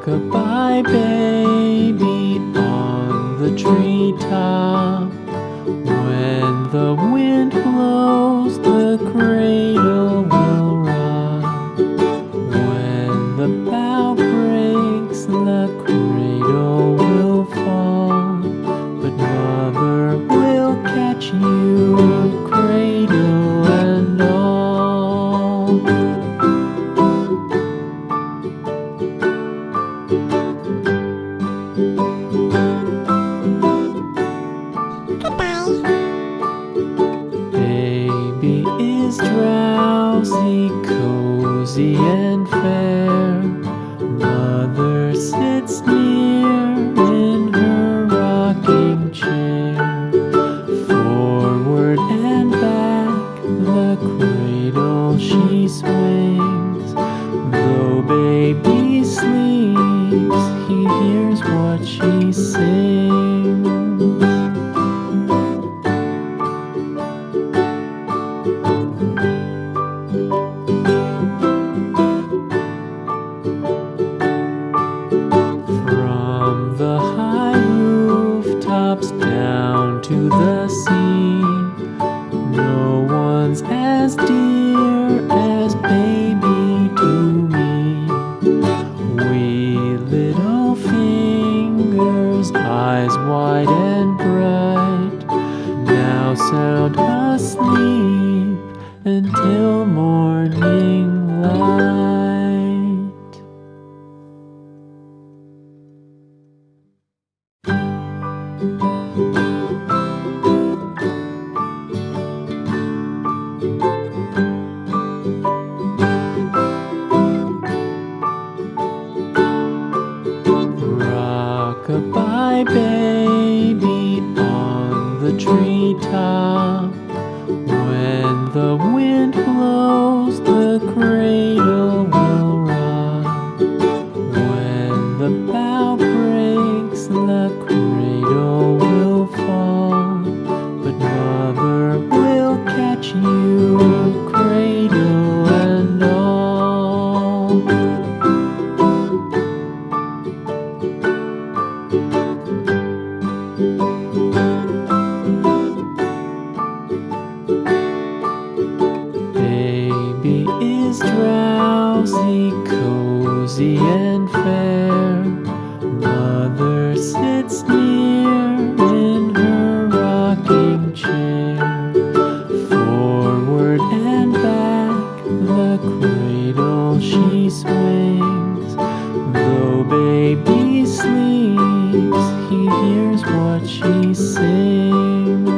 Rock-a-bye baby on the treetop. When the wind blows, the cradle will rock. When the bough breaks, the cradle will fall. But Mother will catch you, cradle and all. Baby is drowsy, cozy and fair. Mother sits near in her rocking chair. Forward and back, the cradle she swings. Though baby sleeps, he hears what she sings. From the high rooftops down to the sea, no one's as dear as baby to me. Wee little fingers, eyes wide and bright, now sound asleep until morning light. Rock-a-bye baby on the treetop. When the wind blows, the cradle will rock. When the bough breaks, the cradle will fall. But Mother will catch you, cradle and all. Baby is drowsy, cozy and fair. Mother sits near in her rocking chair. Forward and back, the cradle she swings. Though baby sleeps, he hears what she sings.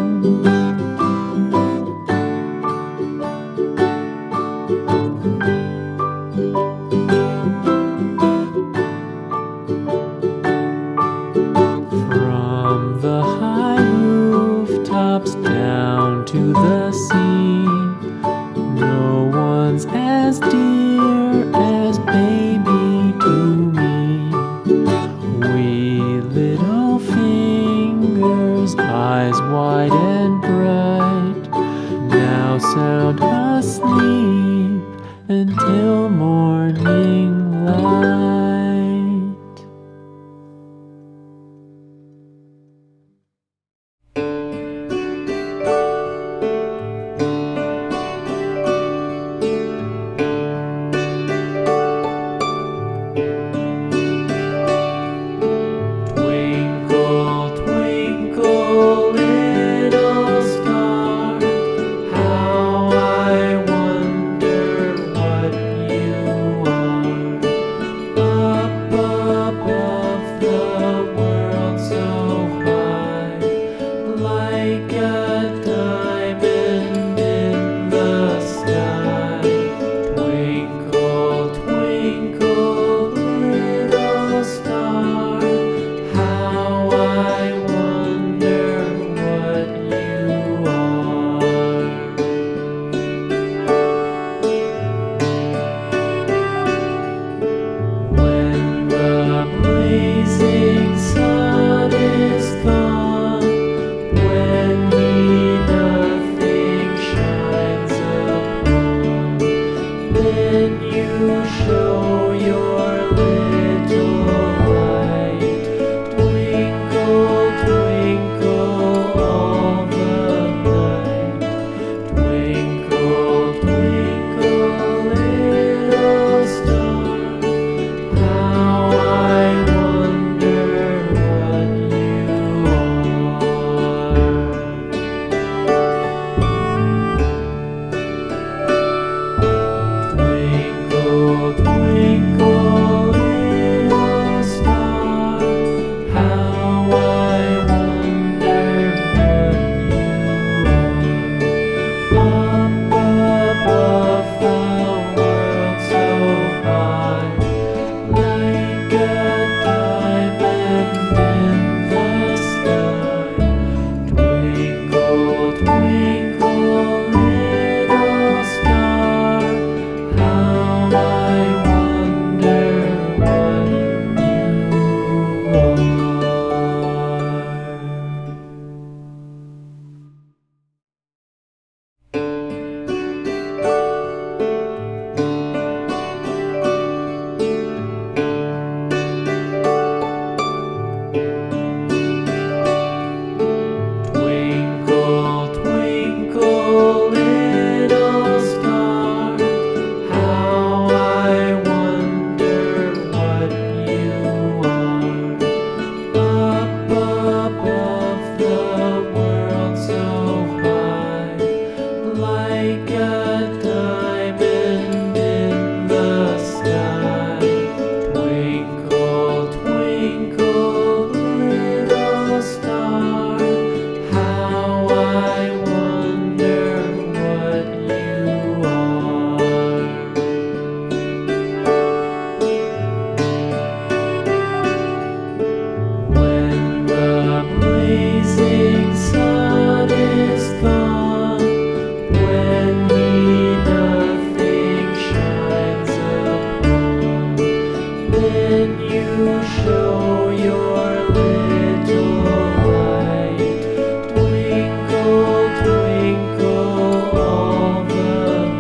show your little light. Twinkle, twinkle all the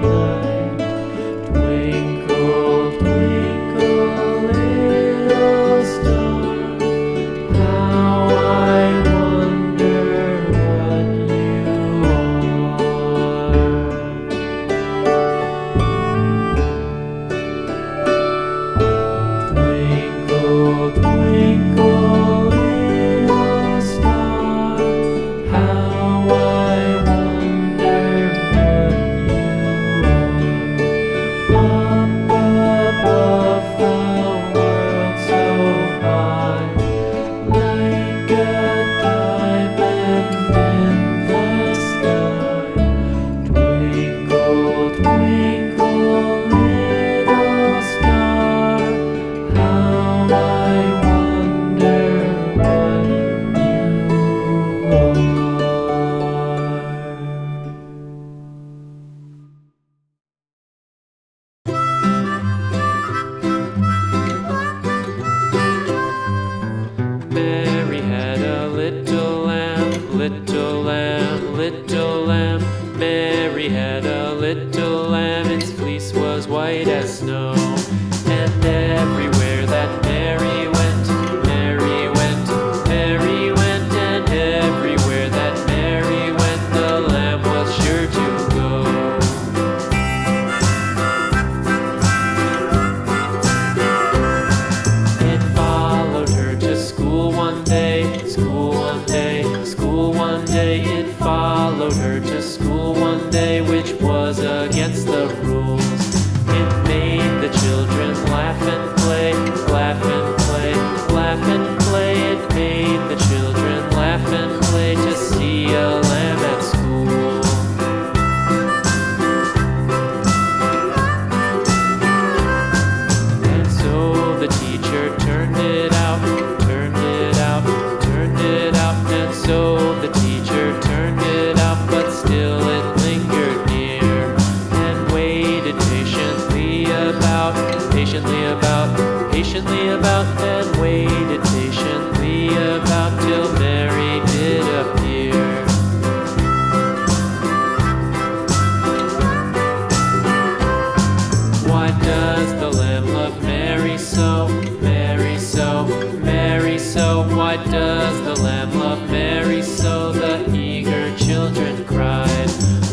night. Twinkle, twinkle, little star, how I wonder what you are. Twinkle, twinkle, little star, how I wonder what you are. Up above the world so high, like a diamond in the sky. Twinkle, twinkle, little star, how I wonder what you are. Mary had a little lamb, little lamb, little lamb. Mary had a little lamb, its fleece was white as snow. And everywhere that Mary went, Mary went, Mary went. And everywhere that Mary went, the lamb was sure to go. It followed her to school one day, school one day, school one day. It followed her to school one day, which was against the rules. It made the children laugh and play, laugh and play, laugh and play. It made the children laugh and play to see a lamb at school. And so the teacher turned it out, turned it out, turned it out. And so the teacher turned it out, but still it lingered near, and waited patiently about, patiently about, patiently about, and waited patiently about till Mary did appear. Why does the lamb love Mary so, Mary so, Mary so? Why does the lamb love Mary so? The eager children cried.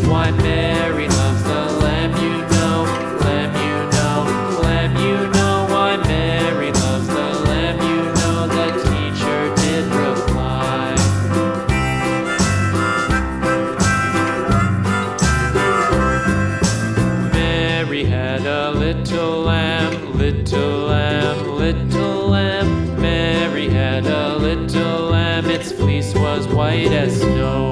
Why Mary loves the lamb, you know, lamb, you know, lamb, you know. Why Mary loves the lamb, you know, the teacher did reply. Mary had a little lamb, little lamb, little lamb. Mary had a little lamb, its fleece was white as snow.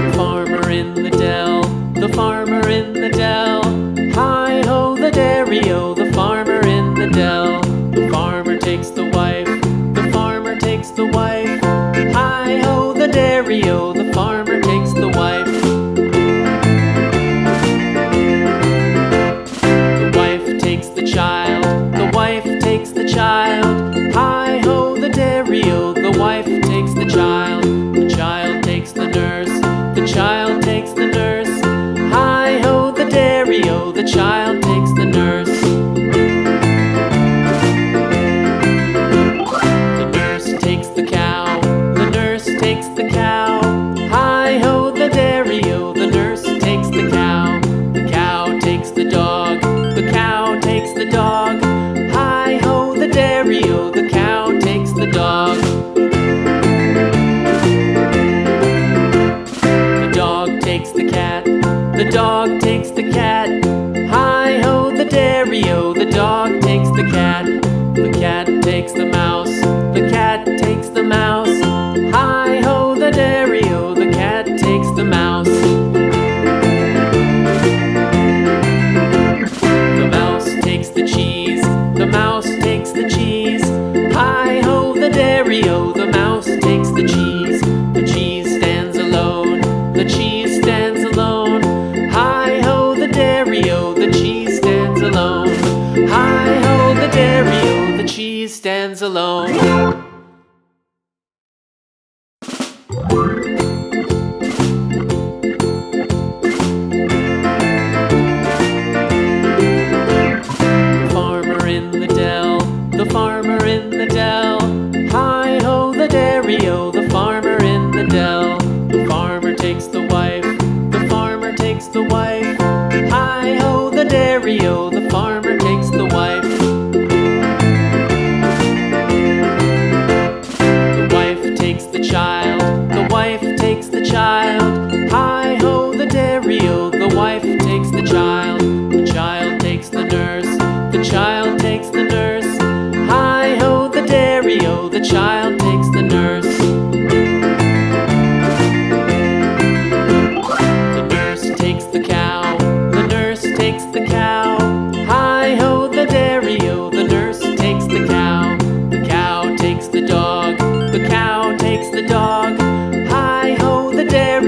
The farmer in the dell, the farmer in the dell. Hi-ho the dairy-o, the farmer in the dell. The farmer takes the wife, the farmer takes the wife. Hi-ho the dairy-o, the farmer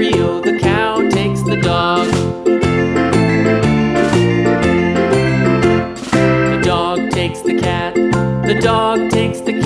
cereal, the cow takes the dog. The dog takes the cat, the dog takes the